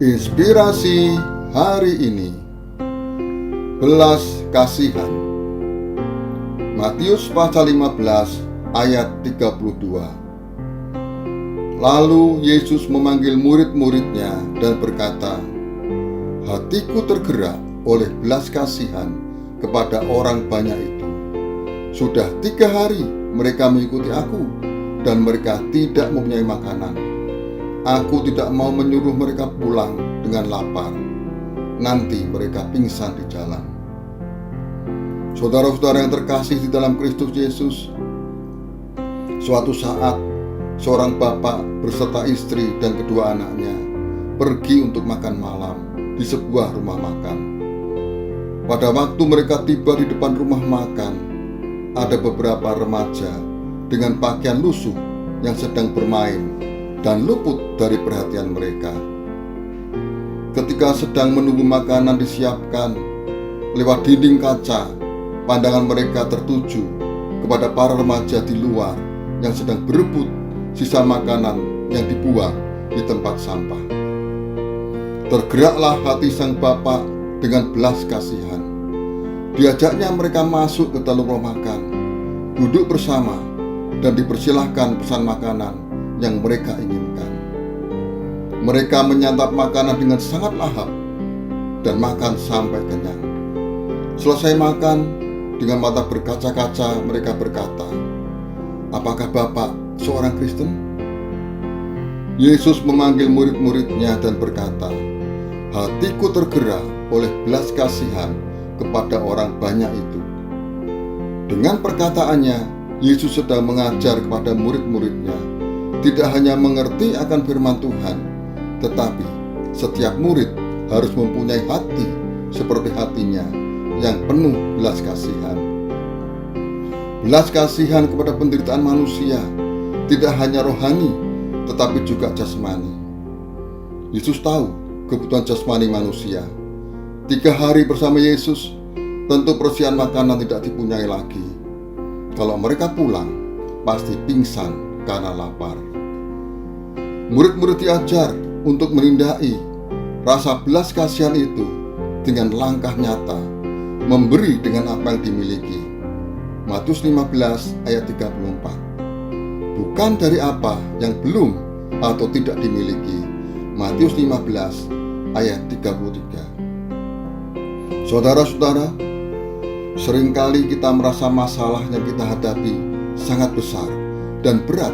Inspirasi hari ini, belas kasihan. Matius pasal 15 ayat 32. Lalu Yesus memanggil murid-muridnya dan berkata, "Hatiku tergerak oleh belas kasihan kepada orang banyak itu. Sudah 3 hari mereka mengikuti aku dan mereka tidak mempunyai makanan. Aku tidak mau menyuruh mereka pulang dengan lapar. Nanti mereka pingsan di jalan." Saudara-saudara yang terkasih di dalam Kristus Yesus, suatu saat seorang bapak beserta istri dan kedua anaknya pergi untuk makan malam di sebuah rumah makan. Pada waktu mereka tiba di depan rumah makan, ada beberapa remaja dengan pakaian lusuh yang sedang bermain dan luput dari perhatian mereka. Ketika sedang menunggu makanan disiapkan, lewat dinding kaca, pandangan mereka tertuju kepada para remaja di luar yang sedang berebut sisa makanan yang dibuang di tempat sampah. Tergeraklah hati sang bapak dengan belas kasihan. Diajaknya mereka masuk ke dalam rumah makan, duduk bersama, dan dipersilahkan pesan makanan yang mereka inginkan. Mereka menyantap makanan dengan sangat lahap dan makan sampai kenyang. Selesai makan, dengan mata berkaca-kaca mereka berkata, "Apakah Bapak seorang Kristen?" Yesus memanggil murid-muridnya dan berkata, "Hatiku tergerak oleh belas kasihan kepada orang banyak itu." Dengan perkataannya, Yesus sedang mengajar kepada murid-muridnya tidak hanya mengerti akan firman Tuhan, tetapi setiap murid harus mempunyai hati seperti hatinya yang penuh belas kasihan. Belas kasihan kepada penderitaan manusia tidak hanya rohani, tetapi juga jasmani. Yesus tahu kebutuhan jasmani manusia. 3 hari bersama Yesus, tentu persediaan makanan tidak dipunyai lagi. Kalau mereka pulang, pasti pingsan karena lapar. Murid-murid diajar untuk menindai rasa belas kasihan itu dengan langkah nyata, memberi dengan apa yang dimiliki. Matius 15 ayat 34. Bukan dari apa yang belum atau tidak dimiliki. Matius 15 ayat 33. Saudara-saudara, seringkali kita merasa masalah yang kita hadapi sangat besar dan berat,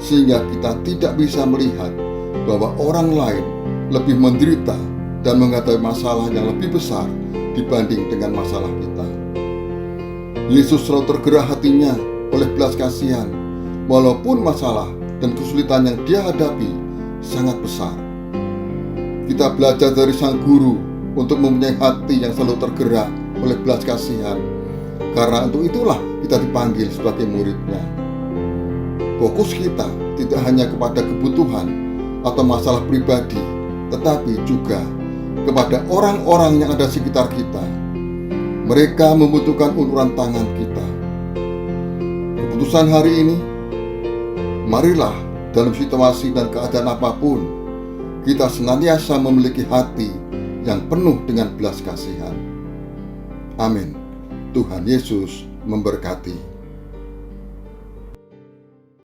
sehingga kita tidak bisa melihat bahwa orang lain lebih menderita dan menghadapi masalah yang lebih besar dibanding dengan masalah kita. Yesus selalu tergerak hatinya oleh belas kasihan, walaupun masalah dan kesulitan yang dia hadapi sangat besar. Kita belajar dari sang guru untuk mempunyai hati yang selalu tergerak oleh belas kasihan, karena untuk itulah kita dipanggil sebagai muridnya. Fokus kita tidak hanya kepada kebutuhan atau masalah pribadi, tetapi juga kepada orang-orang yang ada di sekitar kita. Mereka membutuhkan uluran tangan kita. Keputusan hari ini, marilah dalam situasi dan keadaan apapun, kita senantiasa memiliki hati yang penuh dengan belas kasihan. Amin. Tuhan Yesus memberkati.